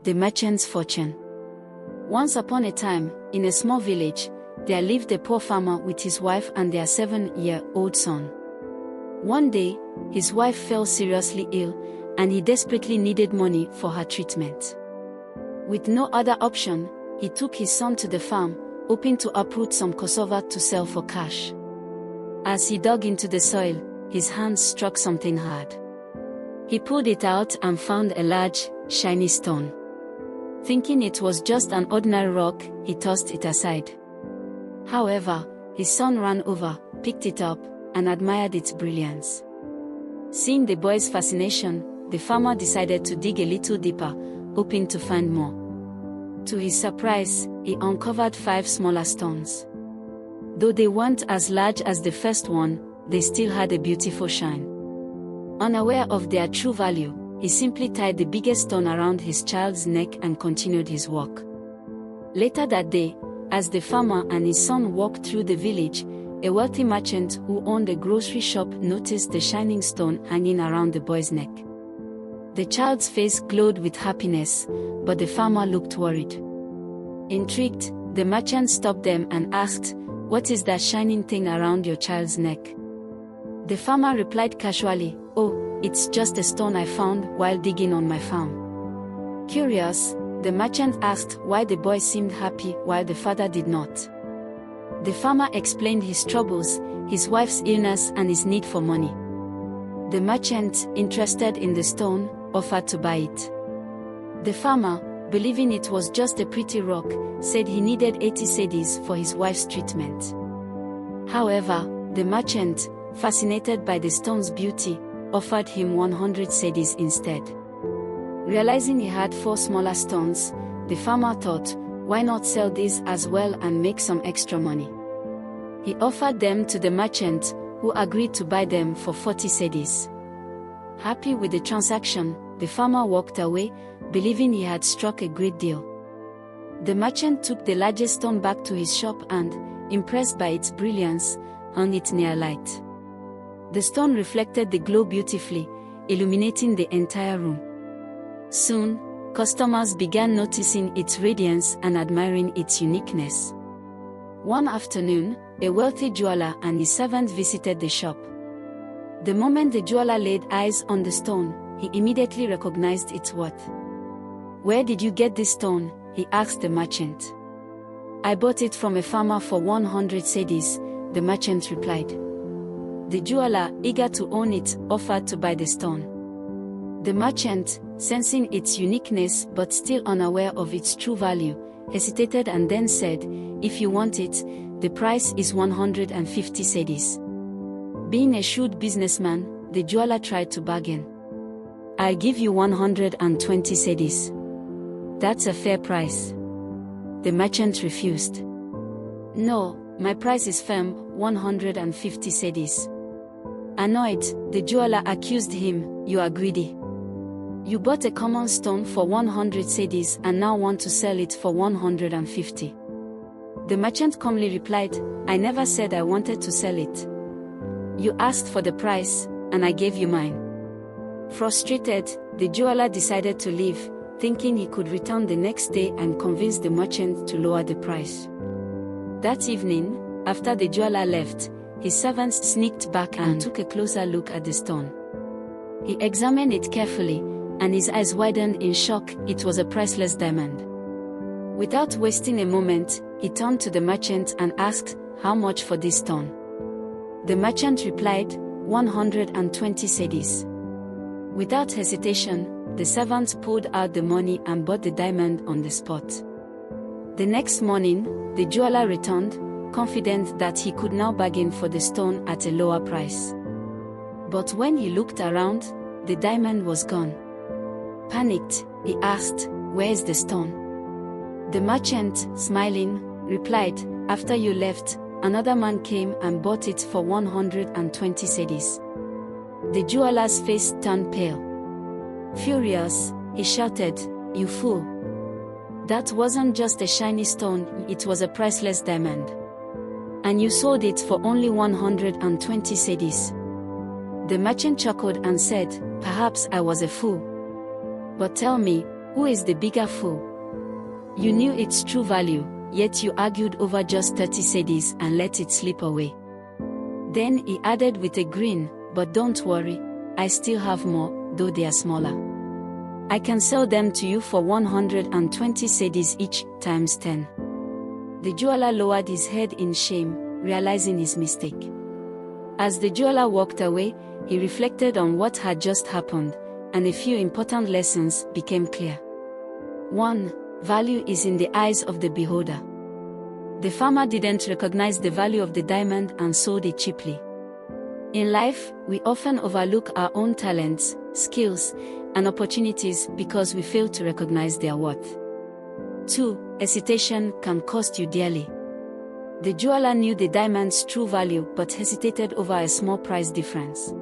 The merchant's fortune. Once upon a time, in a small village, there lived a poor farmer with his wife and their 7-year-old son. One day, his wife fell seriously ill, and he desperately needed money for her treatment. With no other option, he took his son to the farm, hoping to uproot some cassava to sell for cash. As he dug into the soil, his hands struck something hard. He pulled it out and found a large, shiny stone. Thinking it was just an ordinary rock, he tossed it aside. However, his son ran over, picked it up, and admired its brilliance. Seeing the boy's fascination, the farmer decided to dig a little deeper, hoping to find more. To his surprise, he uncovered 5 smaller stones. Though they weren't as large as the first one, they still had a beautiful shine. Unaware of their true value, he simply tied the biggest stone around his child's neck and continued his walk. Later that day, as the farmer and his son walked through the village, a wealthy merchant who owned a grocery shop noticed the shining stone hanging around the boy's neck. The child's face glowed with happiness, but the farmer looked worried. Intrigued, the merchant stopped them and asked, "What is that shining thing around your child's neck?" The farmer replied casually, "Oh, it's just a stone I found while digging on my farm." Curious, the merchant asked why the boy seemed happy while the father did not. The farmer explained his troubles, his wife's illness and his need for money. The merchant, interested in the stone, offered to buy it. The farmer, believing it was just a pretty rock, said he needed 80 cedis for his wife's treatment. However, the merchant, fascinated by the stone's beauty, offered him 100 cedis instead. Realizing he had 4 smaller stones, the farmer thought, why not sell these as well and make some extra money? He offered them to the merchant, who agreed to buy them for 40 cedis. Happy with the transaction, the farmer walked away, believing he had struck a great deal. The merchant took the largest stone back to his shop and, impressed by its brilliance, hung it near light. The stone reflected the glow beautifully, illuminating the entire room. Soon, customers began noticing its radiance and admiring its uniqueness. One afternoon, a wealthy jeweler and his servant visited the shop. The moment the jeweler laid eyes on the stone, he immediately recognized its worth. "Where did you get this stone?" he asked the merchant. "I bought it from a farmer for 100 cedis," the merchant replied. The jeweler, eager to own it, offered to buy the stone. The merchant, sensing its uniqueness but still unaware of its true value, hesitated and then said, "If you want it, the price is 150 cedis." Being a shrewd businessman, the jeweler tried to bargain. "I'll give you 120 cedis. That's a fair price." The merchant refused. "No, my price is firm, 150 cedis." Annoyed, the jeweler accused him, "You are greedy. You bought a common stone for 100 cedis and now want to sell it for 150. The merchant calmly replied, "I never said I wanted to sell it. You asked for the price, and I gave you mine." Frustrated, the jeweler decided to leave, thinking he could return the next day and convince the merchant to lower the price. That evening, after the jeweler left, his servants sneaked back and took a closer look at the stone. He examined it carefully, and his eyes widened in shock. It was a priceless diamond. Without wasting a moment, he turned to the merchant and asked, "How much for this stone?" The merchant replied, 120 cedis. Without hesitation, the servants pulled out the money and bought the diamond on the spot. The next morning, the jeweler returned, confident that he could now bargain for the stone at a lower price. But when he looked around, the diamond was gone. Panicked, he asked, "Where is the stone?" The merchant, smiling, replied, "After you left, another man came and bought it for 120 cedis." The jeweler's face turned pale. Furious, he shouted, "You fool! That wasn't just a shiny stone, it was a priceless diamond. And you sold it for only 120 cedis." The merchant chuckled and said, "Perhaps I was a fool. But tell me, Who is the bigger fool? You knew its true value, yet you argued over just 30 cedis and let it slip away. Then he added with a grin, but don't worry, I still have more, though they are smaller. I can sell them to you for 120 cedis each, times 10. The jeweler lowered his head in shame, realizing his mistake. As the jeweler walked away, he reflected on what had just happened, and a few important lessons became clear. 1. Value is in the eyes of the beholder. The farmer didn't recognize the value of the diamond and sold it cheaply. In life, we often overlook our own talents, skills, and opportunities because we fail to recognize their worth. 2. Hesitation can cost you dearly. The jeweler knew the diamond's true value but hesitated over a small price difference.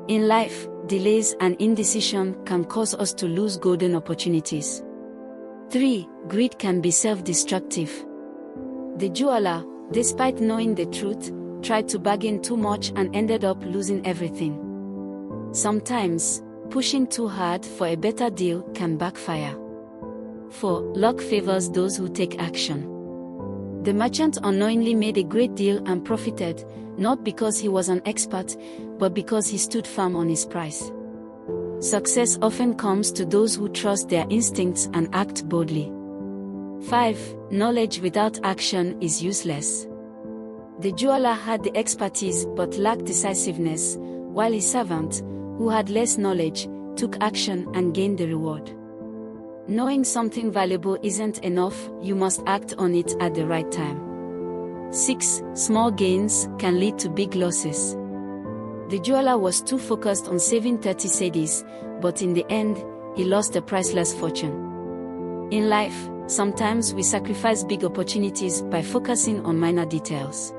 In life, delays and indecision can cause us to lose golden opportunities. 3. Greed can be self-destructive. The jeweler, despite knowing the truth, tried to bargain too much and ended up losing everything. Sometimes, pushing too hard for a better deal can backfire. 4. Luck favors those who take action. The merchant unknowingly made a great deal and profited, not because he was an expert, but because he stood firm on his price. Success often comes to those who trust their instincts and act boldly. 5. Knowledge without action is useless. The jeweler had the expertise but lacked decisiveness, while his servant, who had less knowledge, took action and gained the reward. Knowing something valuable isn't enough, you must act on it at the right time. 6. Small gains can lead to big losses. The jeweler was too focused on saving 30 cedis, but in the end, he lost a priceless fortune. In life, sometimes we sacrifice big opportunities by focusing on minor details.